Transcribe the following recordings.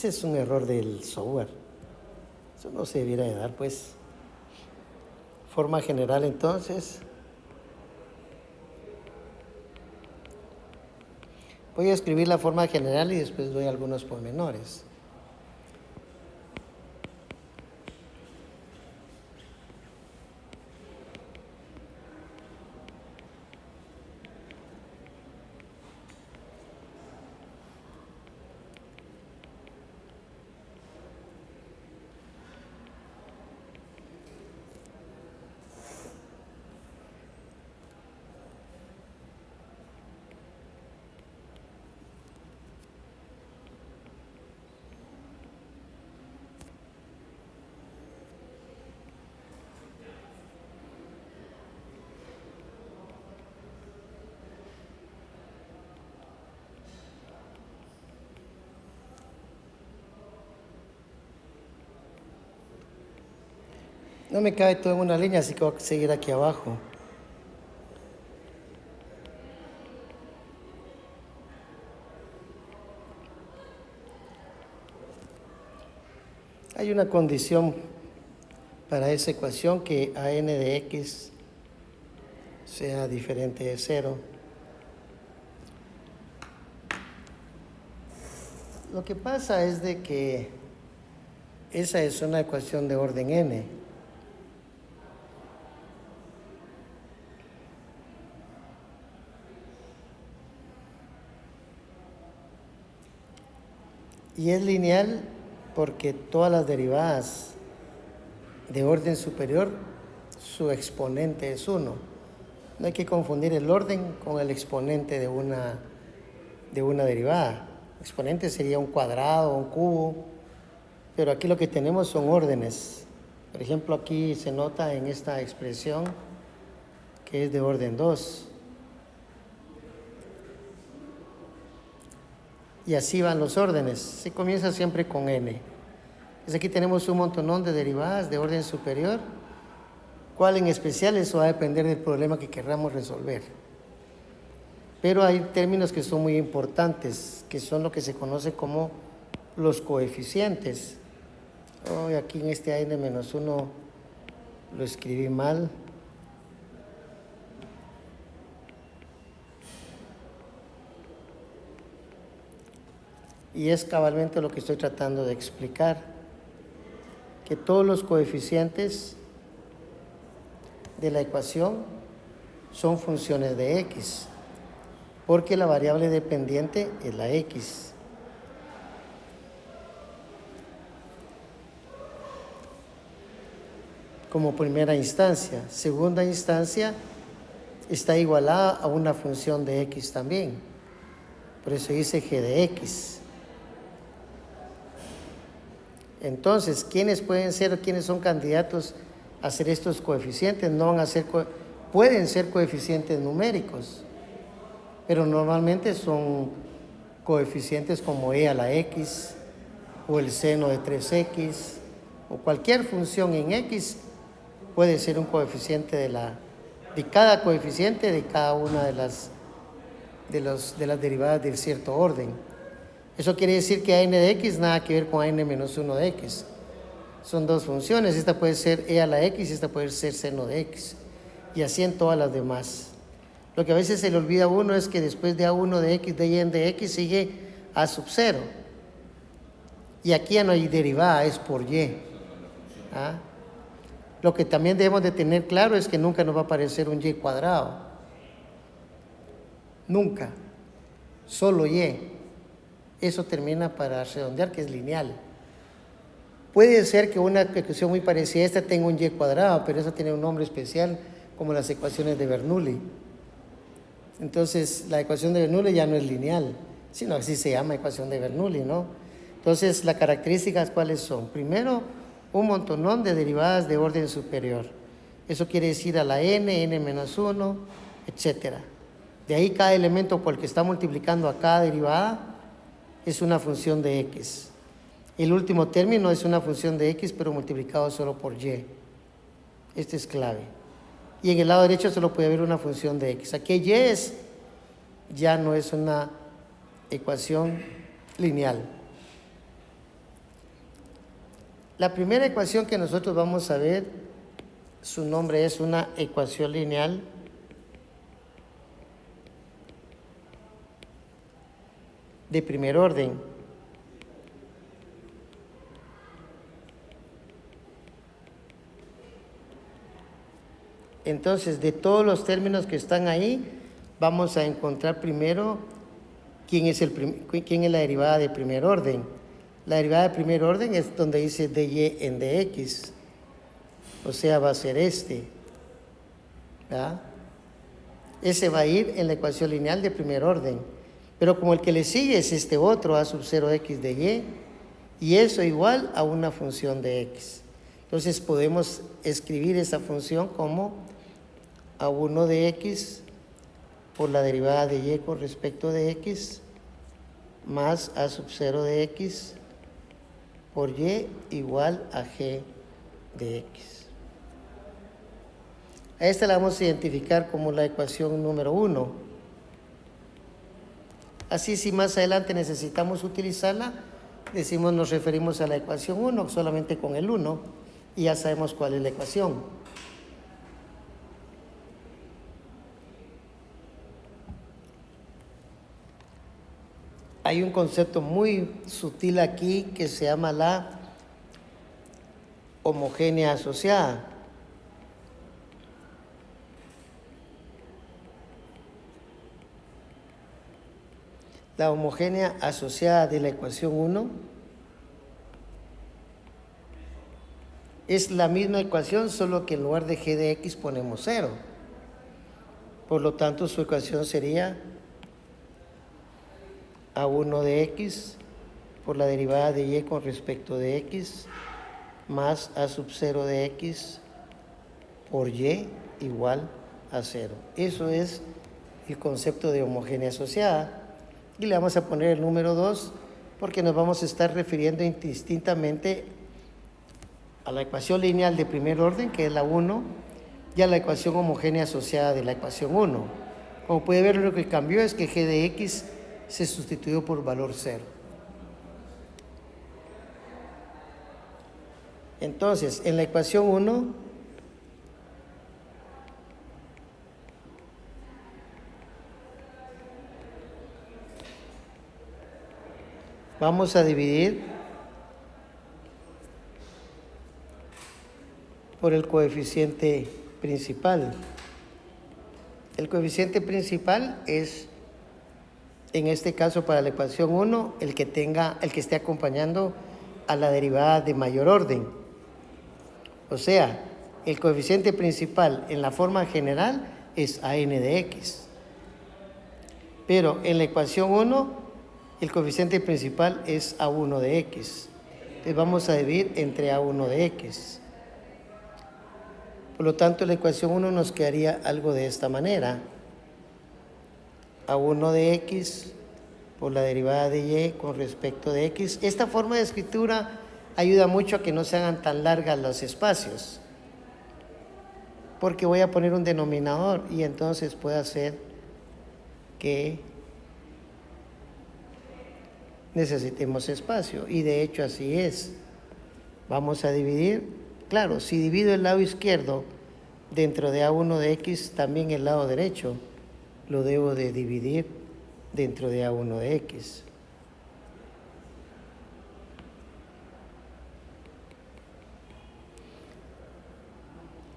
Ese es un error del software. Eso no se debiera de dar, pues. Forma general, entonces. Voy a escribir la forma general y después doy algunos pormenores. No me cabe todo en una línea, así que voy a seguir aquí abajo. Hay una condición para esa ecuación que a n de x sea diferente de 0. Lo que pasa es de que esa es una ecuación de orden n. Y es lineal porque todas las derivadas de orden superior, su exponente es 1. No hay que confundir el orden con el exponente de una derivada. El exponente sería un cuadrado, un cubo, pero aquí lo que tenemos son órdenes. Por ejemplo, aquí se nota en esta expresión que es de orden 2. Y así van los órdenes. Se comienza siempre con n. Entonces aquí tenemos un montonón de derivadas de orden superior. ¿Cuál en especial? Eso va a depender del problema que queramos resolver. Pero hay términos que son muy importantes, que son lo que se conoce como los coeficientes. Hoy aquí en este n-1 lo escribí mal. Y es cabalmente lo que estoy tratando de explicar, que todos los coeficientes de la ecuación son funciones de x, porque la variable dependiente es la x. Como primera instancia. Segunda instancia está igualada a una función de x también. Por eso dice g de x. Entonces, ¿quiénes pueden ser o quiénes son candidatos a ser estos coeficientes? No van a ser, pueden ser coeficientes numéricos, pero normalmente son coeficientes como e a la x o el seno de 3x o cualquier función en x puede ser un coeficiente de cada coeficiente de cada una de las derivadas de cierto orden. Eso quiere decir que a n de x nada que ver con a n-1 de x. Son dos funciones, esta puede ser e a la x y esta puede ser seno de x. Y así en todas las demás. Lo que a veces se le olvida a uno es que después de a1 de x, de y de x, sigue a sub 0. Y aquí ya no hay derivada, es por y. ¿Ah? Lo que también debemos de tener claro es que nunca nos va a aparecer un y cuadrado. Nunca. Solo y. Eso termina para redondear que es lineal. Puede ser que una ecuación muy parecida a esta tenga un y cuadrado, pero eso tiene un nombre especial como las ecuaciones de Bernoulli. Entonces la ecuación de Bernoulli ya no es lineal, sino así se llama ecuación de Bernoulli, ¿no? Entonces las características ¿cuáles son? Primero, un montonón de derivadas de orden superior. Eso quiere decir a la n, n-1, etc. De ahí cada elemento por el que está multiplicando a cada derivada es una función de x. El último término es una función de x, pero multiplicado solo por y. Este es clave. Y en el lado derecho solo puede haber una función de x. Aquí y ya no es una ecuación lineal. La primera ecuación que nosotros vamos a ver, su nombre es una ecuación lineal de primer orden. Entonces, de todos los términos que están ahí, vamos a encontrar primero quién es la derivada de primer orden. La derivada de primer orden es donde dice dy en dx. O sea, va a ser este. ¿Verdad? Ese va a ir en la ecuación lineal de primer orden. Pero como el que le sigue es este otro, a sub 0x de y eso igual a una función de x. Entonces podemos escribir esa función como a1 de x por la derivada de y con respecto de x más a sub 0 de x por y igual a g de x. A esta la vamos a identificar como la ecuación número 1. Así, si más adelante necesitamos utilizarla, decimos, nos referimos a la ecuación 1 solamente con el 1 y ya sabemos cuál es la ecuación. Hay un concepto muy sutil aquí que se llama la homogénea asociada. La homogénea asociada de la ecuación 1 es la misma ecuación, solo que en lugar de g de x ponemos 0. Por lo tanto, su ecuación sería a1 de x por la derivada de y con respecto de x más a sub 0 de x por y igual a 0. Eso es el concepto de homogénea asociada. Y le vamos a poner el número 2 porque nos vamos a estar refiriendo indistintamente a la ecuación lineal de primer orden, que es la 1, y a la ecuación homogénea asociada de la ecuación 1. Como puede ver, lo que cambió es que g de x se sustituyó por valor 0. Entonces, en la ecuación 1, vamos a dividir por el coeficiente principal. El coeficiente principal es, en este caso para la ecuación 1, el que esté acompañando a la derivada de mayor orden. O sea, el coeficiente principal en la forma general es a n de x. Pero en la ecuación 1, el coeficiente principal es a1 de x. Entonces vamos a dividir entre a1 de x. Por lo tanto, la ecuación 1 nos quedaría algo de esta manera. A1 de x por la derivada de y con respecto de x. Esta forma de escritura ayuda mucho a que no se hagan tan largas los espacios. Porque voy a poner un denominador y entonces puede hacer que necesitemos espacio. Y de hecho así es. Vamos a dividir. Claro, si divido el lado izquierdo dentro de a1 de x, también el lado derecho lo debo de dividir dentro de a1 de x.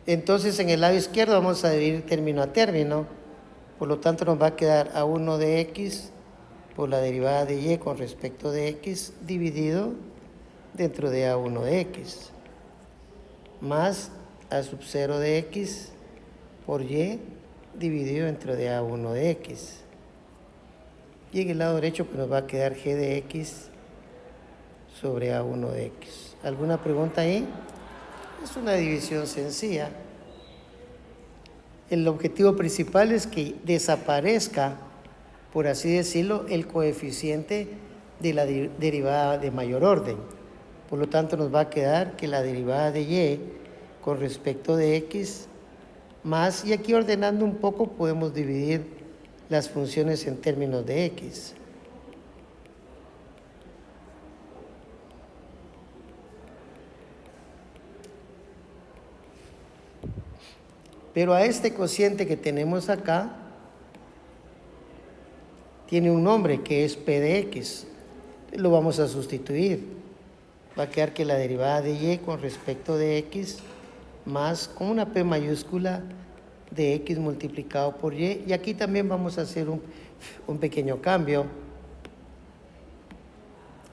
Entonces, en el lado izquierdo vamos a dividir término a término. Por lo tanto, nos va a quedar a1 de x por la derivada de y con respecto de x dividido dentro de a1 de x. Más a sub 0 de x por y dividido dentro de a1 de x. Y en el lado derecho pues nos va a quedar g de x sobre a1 de x. ¿Alguna pregunta ahí? Es una división sencilla. El objetivo principal es que desaparezca, por así decirlo, el coeficiente de la derivada de mayor orden. Por lo tanto, nos va a quedar que la derivada de y con respecto de x más, y aquí ordenando un poco podemos dividir las funciones en términos de x. Pero a este cociente que tenemos acá, tiene un nombre que es P de X. Lo vamos a sustituir. Va a quedar que la derivada de Y con respecto de X más con una P mayúscula de X multiplicado por Y. Y aquí también vamos a hacer un pequeño cambio.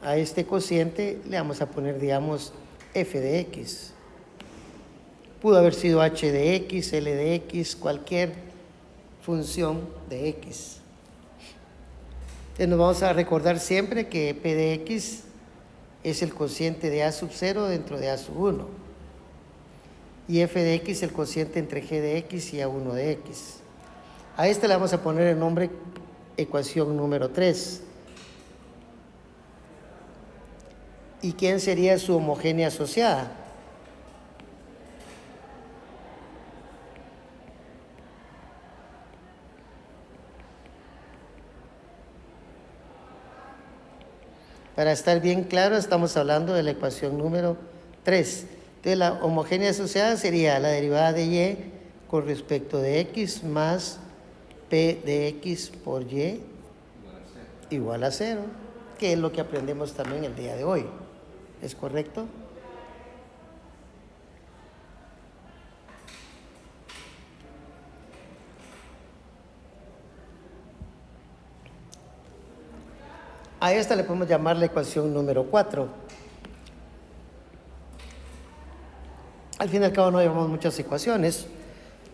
A este cociente le vamos a poner, digamos, F de X. Pudo haber sido H de X, L de X, cualquier función de X. Entonces nos vamos a recordar siempre que P de X es el cociente de A sub 0 dentro de A sub 1. Y F de X el cociente entre G de X y A1 de X. A este le vamos a poner el nombre ecuación número 3. ¿Y quién sería su homogénea asociada? Para estar bien claro, estamos hablando de la ecuación número 3. Entonces, la homogénea asociada sería la derivada de Y con respecto de X más P de X por Y igual a 0, que es lo que aprendemos también el día de hoy. ¿Es correcto? A esta le podemos llamar la ecuación número 4. Al fin y al cabo no llevamos muchas ecuaciones,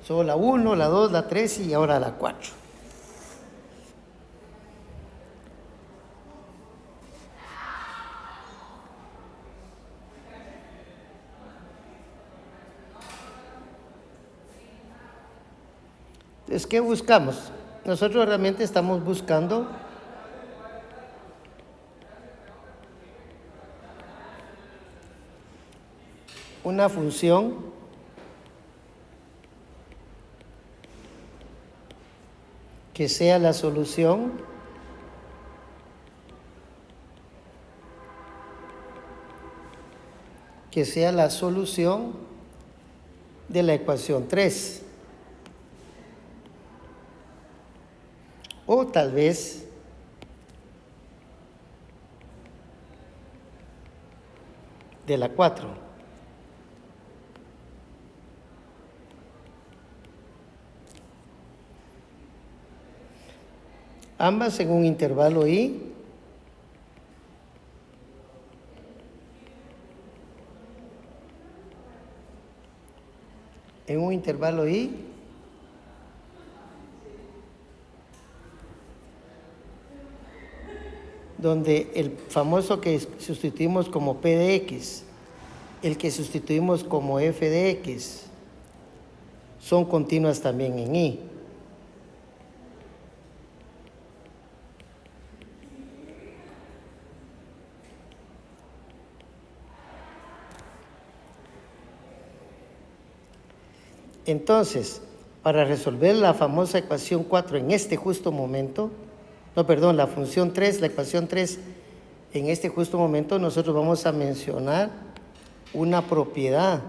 solo la 1, la 2, la 3 y ahora la 4. Entonces, ¿qué buscamos? Nosotros realmente estamos buscando una función que sea la solución de la ecuación 3. O tal vez de la 4. Ambas en un intervalo I donde el famoso que sustituimos como P de X, el que sustituimos como F de X, son continuas también en I. Entonces, para resolver la famosa ecuación 4 en este justo momento, la función 3, la ecuación 3, en este justo momento nosotros vamos a mencionar una propiedad.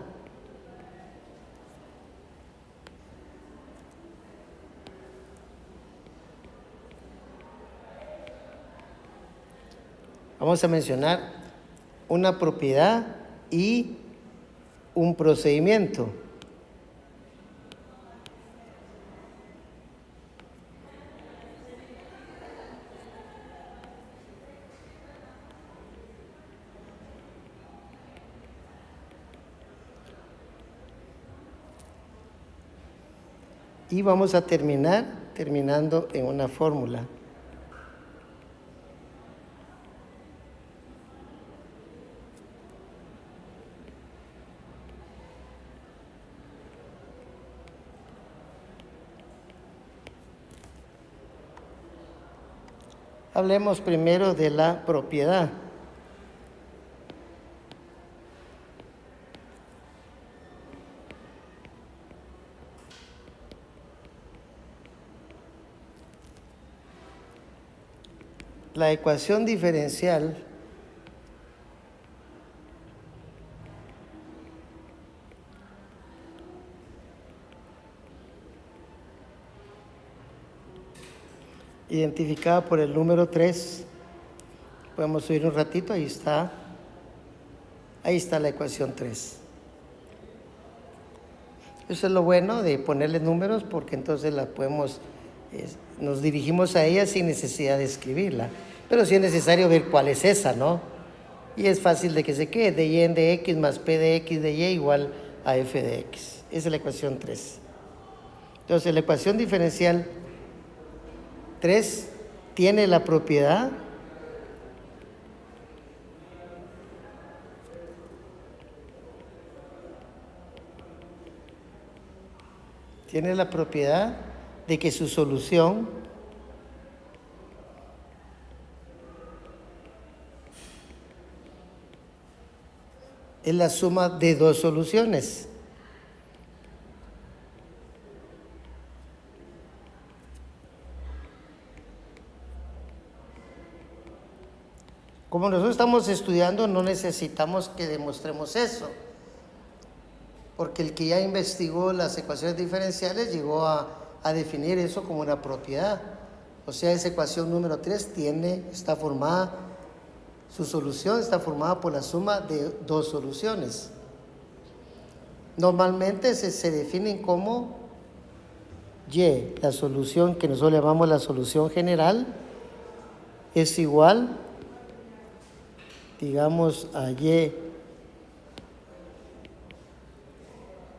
Vamos a mencionar una propiedad y un procedimiento. Y vamos a terminando en una fórmula. Hablemos primero de la propiedad. La ecuación diferencial identificada por el número 3. Podemos subir un ratito, ahí está. Ahí está la ecuación 3. Eso es lo bueno de ponerle números, porque entonces la podemos, nos dirigimos a ella sin necesidad de escribirla. Pero sí es necesario ver cuál es esa, ¿no? Y es fácil de que se quede, de y en de x más p de x de y igual a f de x. Esa es la ecuación 3. Entonces la ecuación diferencial 3 tiene la propiedad de que su solución es la suma de dos soluciones. Como nosotros estamos estudiando, no necesitamos que demostremos eso, porque el que ya investigó las ecuaciones diferenciales llegó a definir eso como una propiedad. O sea, esa ecuación número 3 su solución está formada por la suma de dos soluciones. Normalmente se definen como y, la solución que nosotros llamamos la solución general, es igual, digamos, a y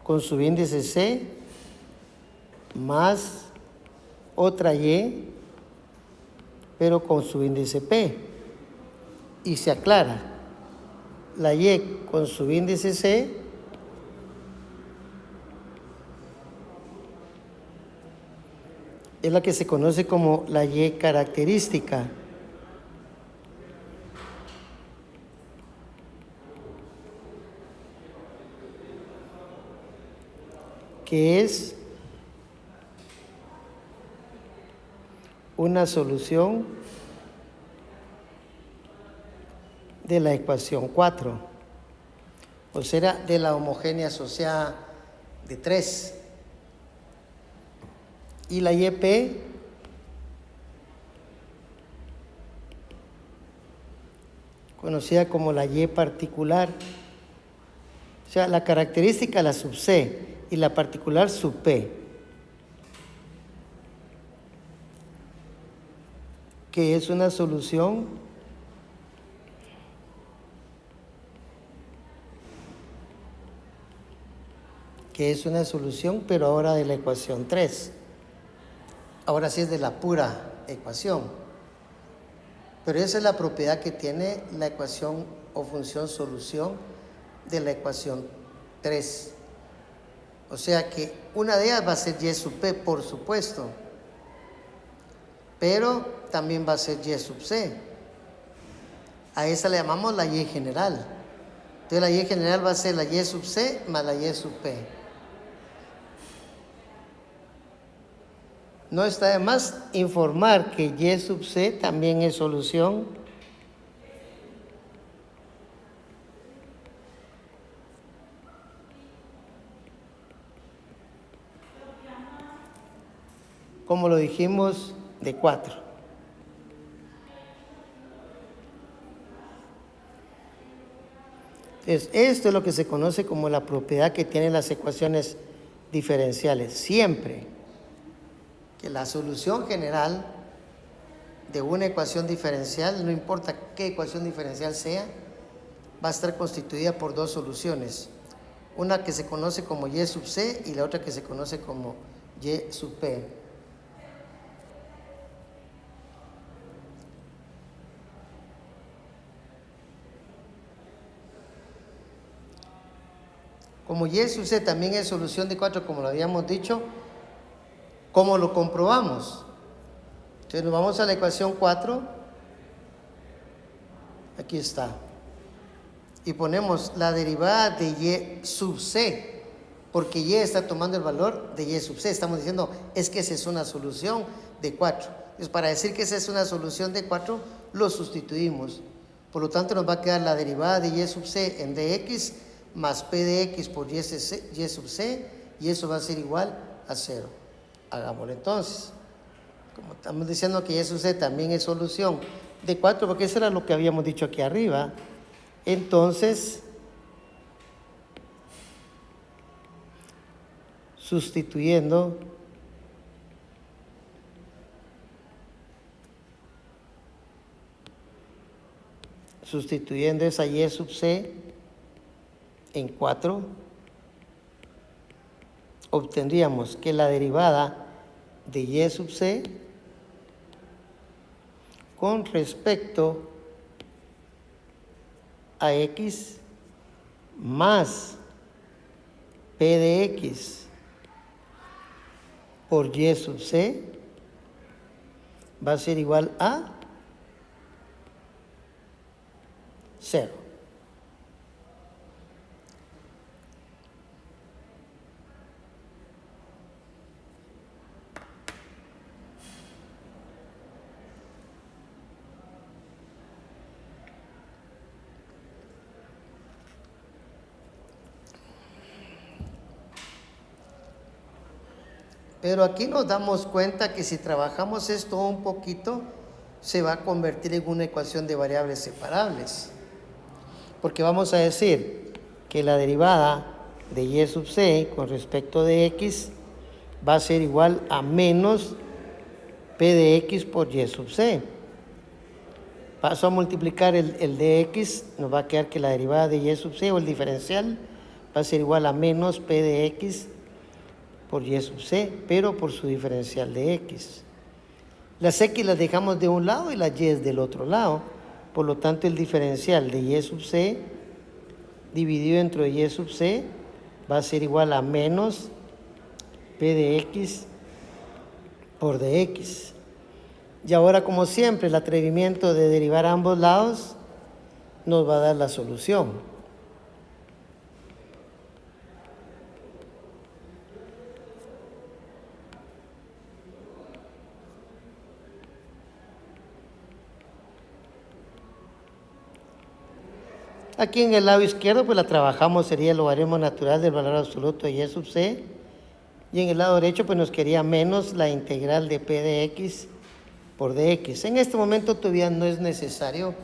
con su índice c más otra y, pero con su índice p. Y se aclara, la y con su índice c es la que se conoce como la y característica. Que es una solución de la ecuación 4, o sea, de la homogénea asociada de 3. Y la YP conocida como la Y particular, o sea, la característica la sub C y la particular sub P, que es una solución pero ahora de la ecuación 3. Ahora sí es de la pura ecuación. Pero esa es la propiedad que tiene la ecuación o función solución de la ecuación 3. O sea que una de ellas va a ser y sub p, por supuesto. Pero también va a ser y sub c. A esa le llamamos la y general. Entonces la y general va a ser la y sub c más la y sub p. No está de más informar que y sub c también es solución como lo dijimos de 4. Entonces, esto es lo que se conoce como la propiedad que tienen las ecuaciones diferenciales. Siempre que la solución general de una ecuación diferencial, no importa qué ecuación diferencial sea, va a estar constituida por dos soluciones. Una que se conoce como y sub c y la otra que se conoce como y sub p. Como y sub c también es solución de 4, como lo habíamos dicho, ¿cómo lo comprobamos? Entonces nos vamos a la ecuación 4, aquí está, y ponemos la derivada de y sub c, porque y está tomando el valor de y sub c. Estamos diciendo, es que esa es una solución de 4. Entonces, para decir que esa es una solución de 4, lo sustituimos. Por lo tanto, nos va a quedar la derivada de y sub c en dx más p de x por y sub c, y eso va a ser igual a 0. Hagámoslo entonces. como estamos diciendo que y sub c también es solución de 4, porque eso era lo que habíamos dicho aquí arriba, entonces sustituyendo esa y sub c en 4, obtendríamos que la derivada de y sub c con respecto a x más p de x por y sub c va a ser igual a 0. Pero aquí nos damos cuenta que si trabajamos esto un poquito, se va a convertir en una ecuación de variables separables. Porque vamos a decir que la derivada de y sub c con respecto de x va a ser igual a menos p de x por y sub c. Paso a multiplicar el de x, nos va a quedar que la derivada de y sub c o el diferencial va a ser igual a menos p de x por y sub c, pero por su diferencial de x. Las x las dejamos de un lado y las y es del otro lado. Por lo tanto, el diferencial de y sub c dividido entre y sub c va a ser igual a menos p de x por dx. Y ahora, como siempre, el atrevimiento de derivar a ambos lados nos va a dar la solución. Aquí en el lado izquierdo pues la trabajamos, sería el logaritmo natural del valor absoluto de y sub c. Y en el lado derecho pues nos quedaría menos la integral de p de x por dx. En este momento todavía no es necesario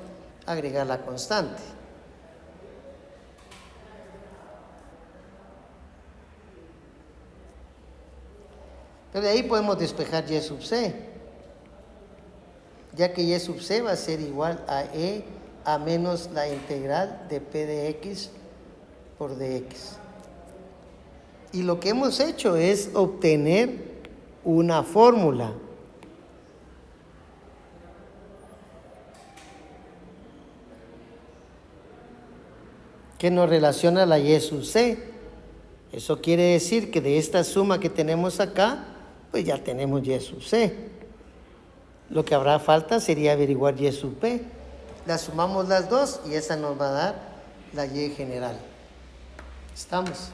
agregar la constante. Pero de ahí podemos despejar y sub c, ya que y sub c va a ser igual a e a menos la integral de p de x por dx. Y lo que hemos hecho es obtener una fórmula. Que nos relaciona a la y sub c. Eso quiere decir que de esta suma que tenemos acá, pues ya tenemos y sub c. Lo que habrá falta sería averiguar y sub p. La sumamos las dos y esa nos va a dar la y general. ¿Estamos?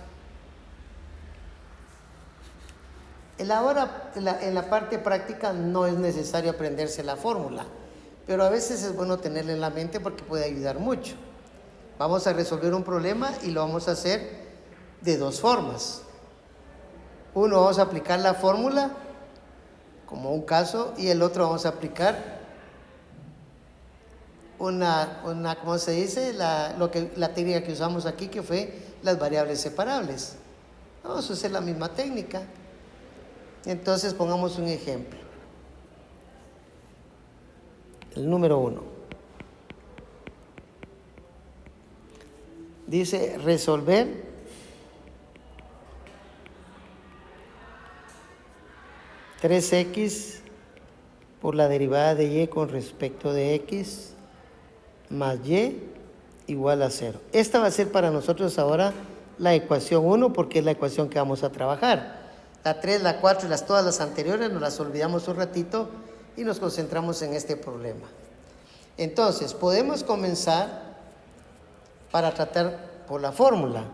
En la parte práctica no es necesario aprenderse la fórmula, pero a veces es bueno tenerla en la mente porque puede ayudar mucho. Vamos a resolver un problema y lo vamos a hacer de dos formas. Uno, vamos a aplicar la fórmula como un caso, y el otro vamos a aplicar ¿cómo se dice? La técnica que usamos aquí, que fue las variables separables. Vamos a hacer la misma técnica. Entonces pongamos un ejemplo. El número 1. Dice resolver (3x) por la derivada de y con respecto de x más y igual a 0. Esta va a ser para nosotros ahora la ecuación 1 porque es la ecuación que vamos a trabajar. La 3, la 4 y todas las anteriores nos las olvidamos un ratito y nos concentramos en este problema. Entonces, podemos comenzar para tratar por la fórmula.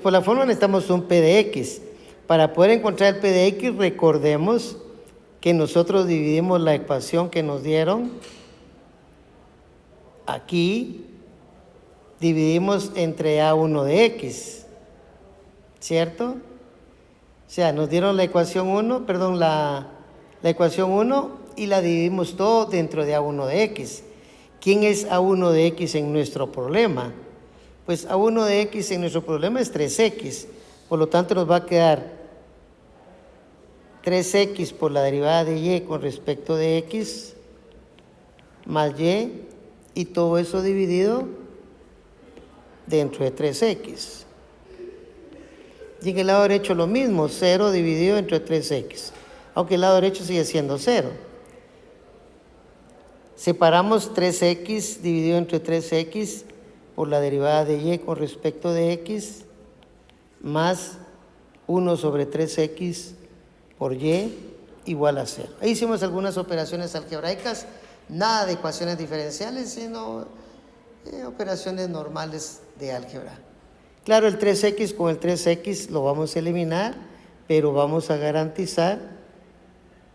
Por la fórmula necesitamos un p de x. Para poder encontrar el p de x, recordemos que nosotros dividimos la ecuación que nos dieron aquí, dividimos entre A1 de X, ¿cierto? O sea, nos dieron la ecuación 1, perdón, la ecuación 1 y la dividimos todo dentro de A1 de X. ¿Quién es A1 de X en nuestro problema? Pues A1 de X en nuestro problema es 3X. Por lo tanto, nos va a quedar 3X por la derivada de Y con respecto de X más Y, y todo eso dividido dentro de 3X. Y en el lado derecho lo mismo, 0 dividido entre 3X. Aunque el lado derecho sigue siendo 0. Separamos 3X dividido entre 3X por la derivada de Y con respecto de X más 1 sobre 3X por Y igual a 0. Ahí hicimos algunas operaciones algebraicas, nada de ecuaciones diferenciales, sino operaciones normales de álgebra. Claro, el 3X con el 3X lo vamos a eliminar, pero vamos a garantizar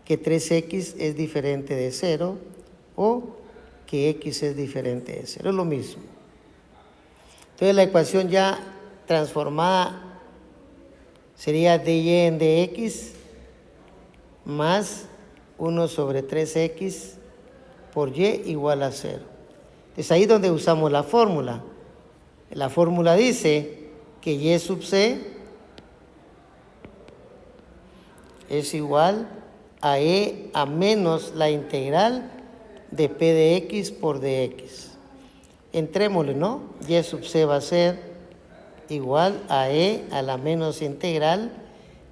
que 3X es diferente de 0 o que X es diferente de 0, es lo mismo. Entonces la ecuación ya transformada sería dy en dx más 1 sobre 3x por y igual a 0. Es ahí donde usamos la fórmula. La fórmula dice que y sub c es igual a e a menos la integral de p de x por dx. Entrémosle, ¿no? Y sub c va a ser igual a e a la menos integral,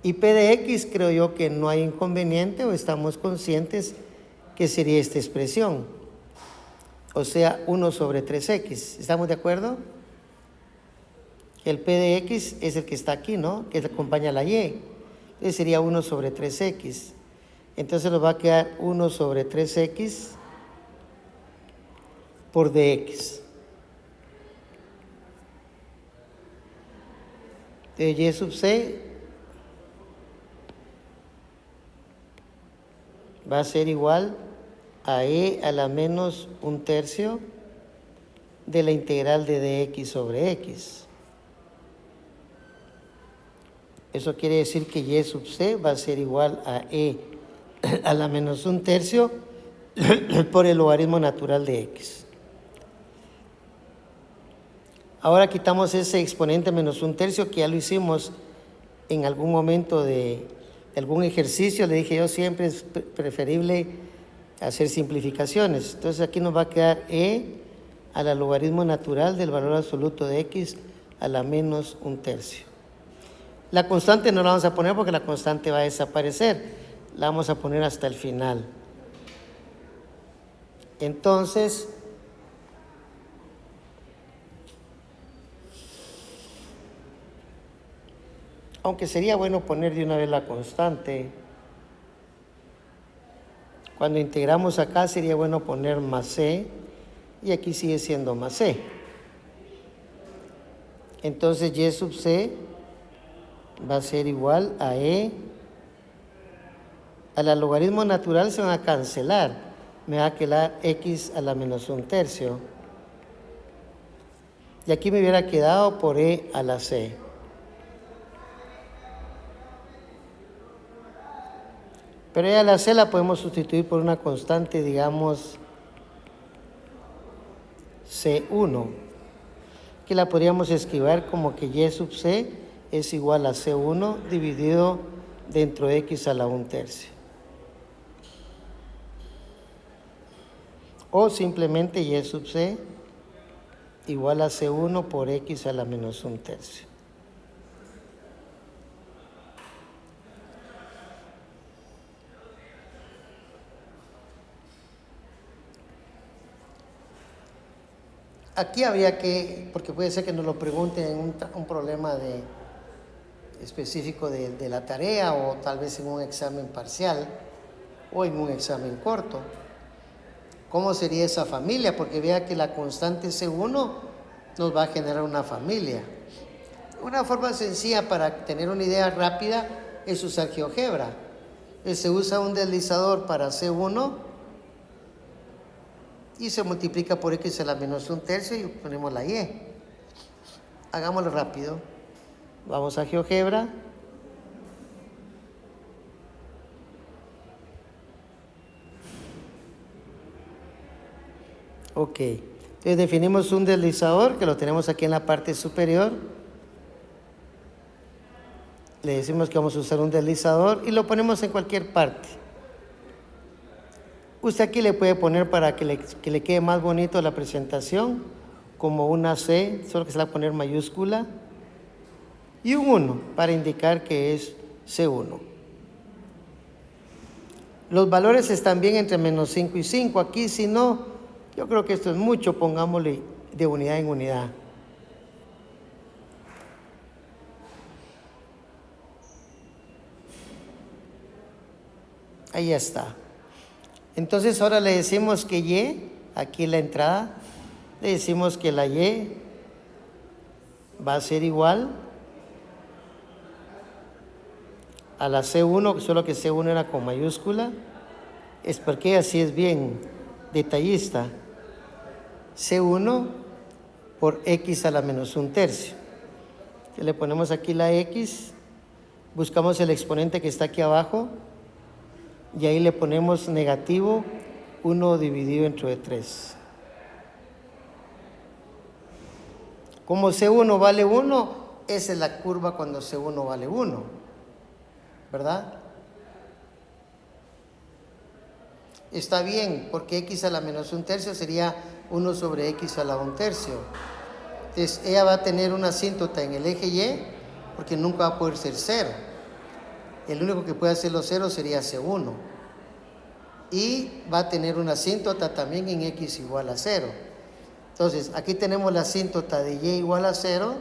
y p de x creo yo que no hay inconveniente, o estamos conscientes que sería esta expresión, o sea 1 sobre 3x. ¿Estamos de acuerdo? El p de x es el que está aquí, ¿no? Que acompaña a la y. Entonces sería 1 sobre 3x. Entonces nos va a quedar 1 sobre 3x por dx. Entonces y sub c va a ser igual a e a la menos 1/3 de la integral de dx sobre x. Eso quiere decir que y sub c va a ser igual a e a la menos 1/3 por el logaritmo natural de x. Ahora quitamos ese exponente menos 1/3 que ya lo hicimos en algún momento de algún ejercicio. Le dije yo, siempre es preferible hacer simplificaciones. Entonces aquí nos va a quedar e a la logaritmo natural del valor absoluto de x a la menos 1/3. La constante no la vamos a poner porque la constante va a desaparecer. La vamos a poner hasta el final. Entonces, aunque sería bueno poner de una vez la constante, cuando integramos acá sería bueno poner más c, y aquí sigue siendo más c. Entonces y sub c va a ser igual a e a la logaritmo natural, se van a cancelar, me va a quedar x a la menos 1/3, y aquí me hubiera quedado por e a la c. Pero e a la c la podemos sustituir por una constante, digamos c1, que la podríamos escribir como que y sub c es igual a c1 dividido dentro de x a la 1/3. O simplemente y sub c igual a c1 por x a la menos 1/3. Aquí habría que, porque puede ser que nos lo pregunten en un problema específico de la tarea, o tal vez en un examen parcial o en un examen corto. ¿Cómo sería esa familia? Porque vea que la constante C1 nos va a generar una familia. Una forma sencilla para tener una idea rápida es usar GeoGebra. Se usa un deslizador para C1 y se multiplica por X a la menos 1/3 y ponemos la Y. Hagámoslo rápido. Vamos a GeoGebra. Ok. Entonces definimos un deslizador que lo tenemos aquí en la parte superior. Le decimos que vamos a usar un deslizador y lo ponemos en cualquier parte. Usted aquí le puede poner para que le quede más bonito la presentación, como una C, solo que se la va a poner mayúscula, y un 1 para indicar que es C1. Los valores están bien entre menos 5 y 5. Aquí, si no, yo creo que esto es mucho, pongámosle de unidad en unidad. Ahí está. Entonces ahora le decimos que Y, aquí la entrada, le decimos que la Y va a ser igual a la C1, solo que C1 era con mayúscula. Es porque así es bien detallista. C1 por X a la menos 1/3. Que le ponemos aquí la X, buscamos el exponente que está aquí abajo y ahí le ponemos negativo 1 dividido entre 3. Como C1 vale 1, esa es la curva cuando C1 vale 1, ¿verdad? Está bien, porque X a la menos 1/3 sería 1 sobre X a la 1/3. Entonces, ella va a tener una asíntota en el eje Y, porque nunca va a poder ser 0. El único que puede hacer los ceros sería C1. Y va a tener una asíntota también en X igual a 0. Entonces, aquí tenemos la asíntota de Y igual a 0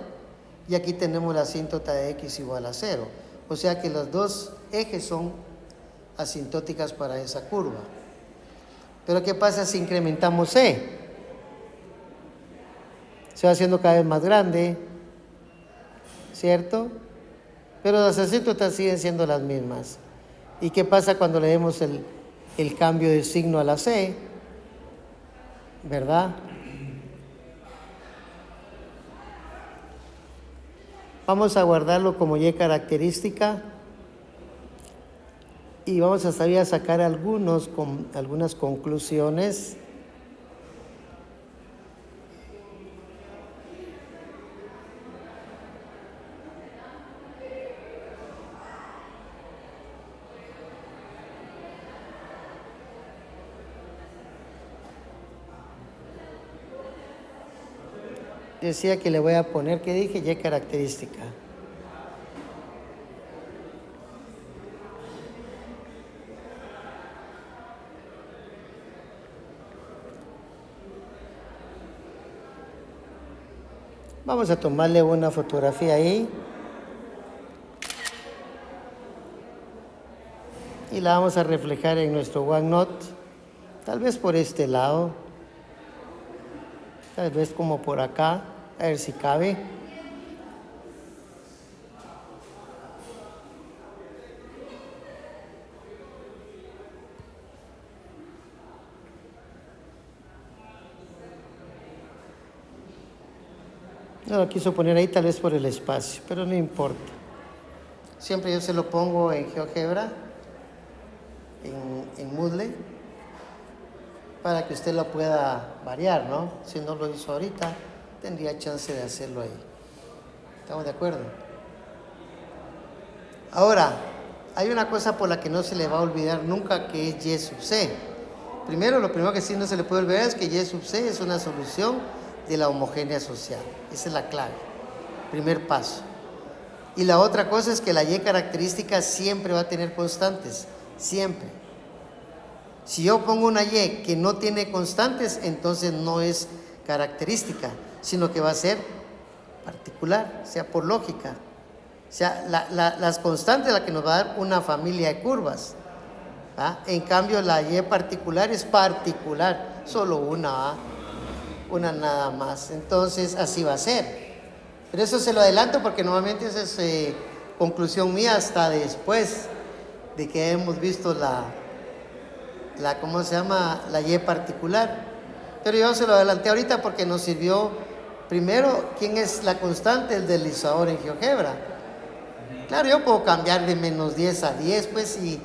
y aquí tenemos la asíntota de X igual a 0. O sea que los dos ejes son asintóticas para esa curva. Pero ¿qué pasa si incrementamos C? Se va haciendo cada vez más grande, ¿cierto? Pero las asíntotas siguen siendo las mismas. ¿Y qué pasa cuando le demos el cambio de signo a la C? ¿Verdad? Vamos a guardarlo como Y característica y vamos a salir a sacar algunas conclusiones. Decía que le voy a poner, ¿qué dije? Y característica. Vamos a tomarle una fotografía ahí. Y la vamos a reflejar en nuestro OneNote. Tal vez por este lado. Tal vez como por acá. A ver si cabe. No lo quiso poner ahí tal vez por el espacio, pero no importa. Siempre yo se lo pongo en GeoGebra, en Moodle, para que usted lo pueda variar, ¿no? Si no lo hizo ahorita, tendría chance de hacerlo ahí. ¿Estamos de acuerdo? Ahora, hay una cosa por la que no se le va a olvidar nunca, que es Y sub C. Primero, lo primero que sí no se le puede olvidar es que Y sub C es una solución de la homogénea social. Esa es la clave. Primer paso. Y la otra cosa es que la Y característica siempre va a tener constantes. Siempre. Si yo pongo una Y que no tiene constantes, entonces no es característica, sino que va a ser particular, o sea, por lógica. O sea, las constantes las que nos va a dar una familia de curvas. ¿Ah? En cambio, la Y particular es particular, solo una, una nada más. Entonces, así va a ser. Pero eso se lo adelanto porque normalmente esa es conclusión mía hasta después de que hemos visto ¿cómo se llama? La Y particular. Pero yo se lo adelanté ahorita porque nos sirvió primero quién es la constante, el deslizador en GeoGebra. Claro, yo puedo cambiar de menos 10 a 10, pues, y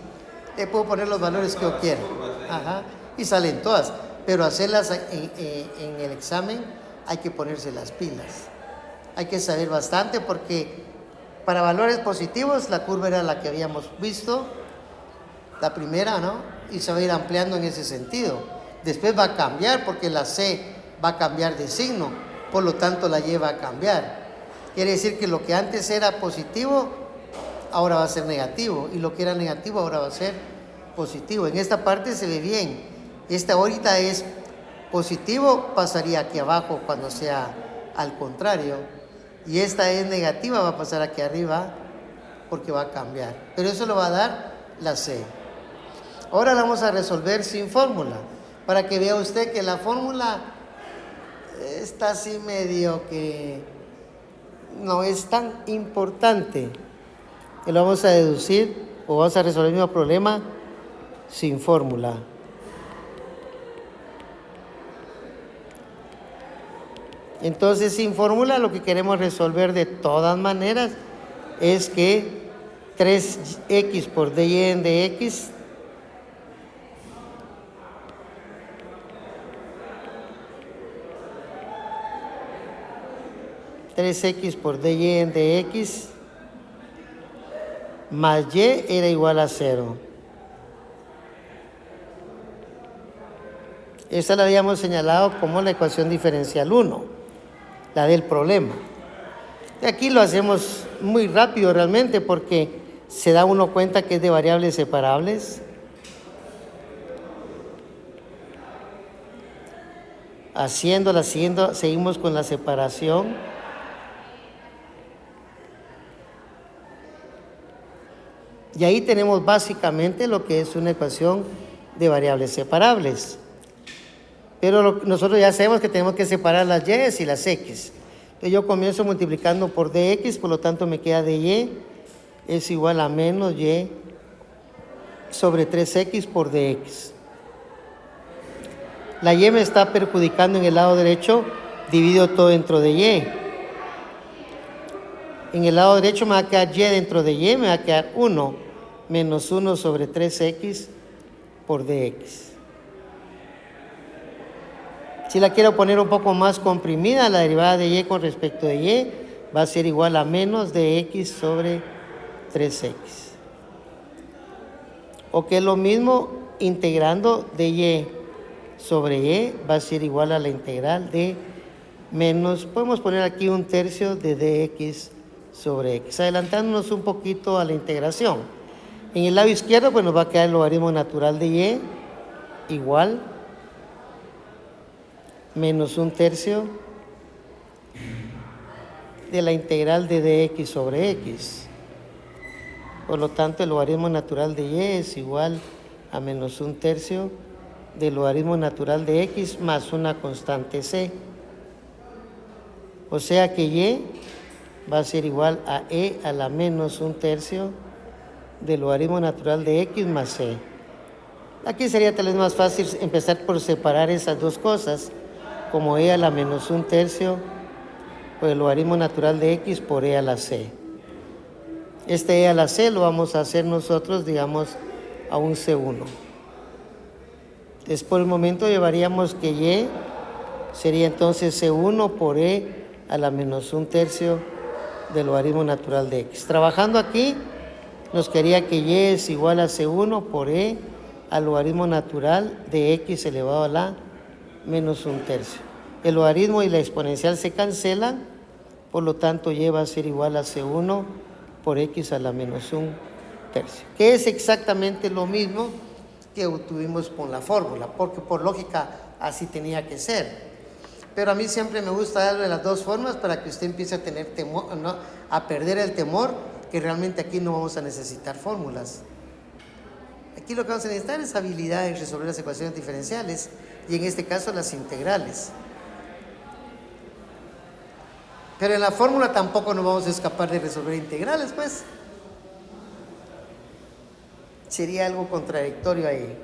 le puedo poner los valores que yo quiera. Ajá, y salen todas. Pero hacerlas en el examen hay que ponerse las pilas. Hay que saber bastante porque para valores positivos la curva era la que habíamos visto, la primera, ¿no? Y se va a ir ampliando en ese sentido. Después va a cambiar porque la C va a cambiar de signo, por lo tanto la Y va a cambiar. Quiere decir que lo que antes era positivo, ahora va a ser negativo, y lo que era negativo ahora va a ser positivo. En esta parte se ve bien. Esta ahorita es positivo, pasaría aquí abajo cuando sea al contrario. Y esta es negativa, va a pasar aquí arriba porque va a cambiar. Pero eso lo va a dar la C. Ahora la vamos a resolver sin fórmula, para que vea usted que la fórmula está así medio que no es tan importante. Que lo vamos a deducir o vamos a resolver el mismo problema sin fórmula. Entonces, sin fórmula, lo que queremos resolver de todas maneras es que 3x por dy en dx por dy en dx más y era igual a 0. Esta la habíamos señalado como la ecuación diferencial 1, la del problema. Y aquí lo hacemos muy rápido realmente porque se da uno cuenta que es de variables separables. Seguimos con la separación. Y ahí tenemos básicamente lo que es una ecuación de variables separables. Pero nosotros ya sabemos que tenemos que separar las y y las x. Entonces yo comienzo multiplicando por dx, por lo tanto me queda dy es igual a menos y sobre 3x por dx. La y me está perjudicando en el lado derecho, divido todo dentro de y. En el lado derecho me va a quedar y dentro de y, me va a quedar 1 menos 1 sobre 3x por dx. Si la quiero poner un poco más comprimida, la derivada de y con respecto de y va a ser igual a menos de x sobre 3x. O que es lo mismo, integrando de y sobre y va a ser igual a la integral de menos, podemos poner aquí 1/3 de dx sobre x. Adelantándonos un poquito a la integración. En el lado izquierdo pues nos va a quedar el logaritmo natural de y igual menos 1/3 de la integral de dx sobre x. Por lo tanto, el logaritmo natural de y es igual a menos 1/3 del logaritmo natural de x más una constante c. O sea que y va a ser igual a e a la menos 1/3 del logaritmo natural de x más c. Aquí sería tal vez más fácil empezar por separar esas dos cosas, como e a la menos 1/3 por el logaritmo natural de x por e a la c. Este e a la c lo vamos a hacer nosotros, digamos, a un c1. Entonces, por el momento llevaríamos que y sería entonces c1 por e a la menos 1/3 del logaritmo natural de x. Trabajando aquí, nos quedaría que y es igual a c1 por e al logaritmo natural de x elevado a la menos 1/3. El logaritmo y la exponencial se cancelan, por lo tanto y va a ser igual a c1 por x a la menos 1/3, que es exactamente lo mismo que obtuvimos con la fórmula, porque por lógica así tenía que ser. Pero a mí siempre me gusta darle las dos formas para que usted empiece a tener temor, ¿no? A perder el temor, que realmente aquí no vamos a necesitar fórmulas. Aquí lo que vamos a necesitar es habilidad en resolver las ecuaciones diferenciales y en este caso las integrales. Pero en la fórmula tampoco nos vamos a escapar de resolver integrales, pues. Sería algo contradictorio ahí.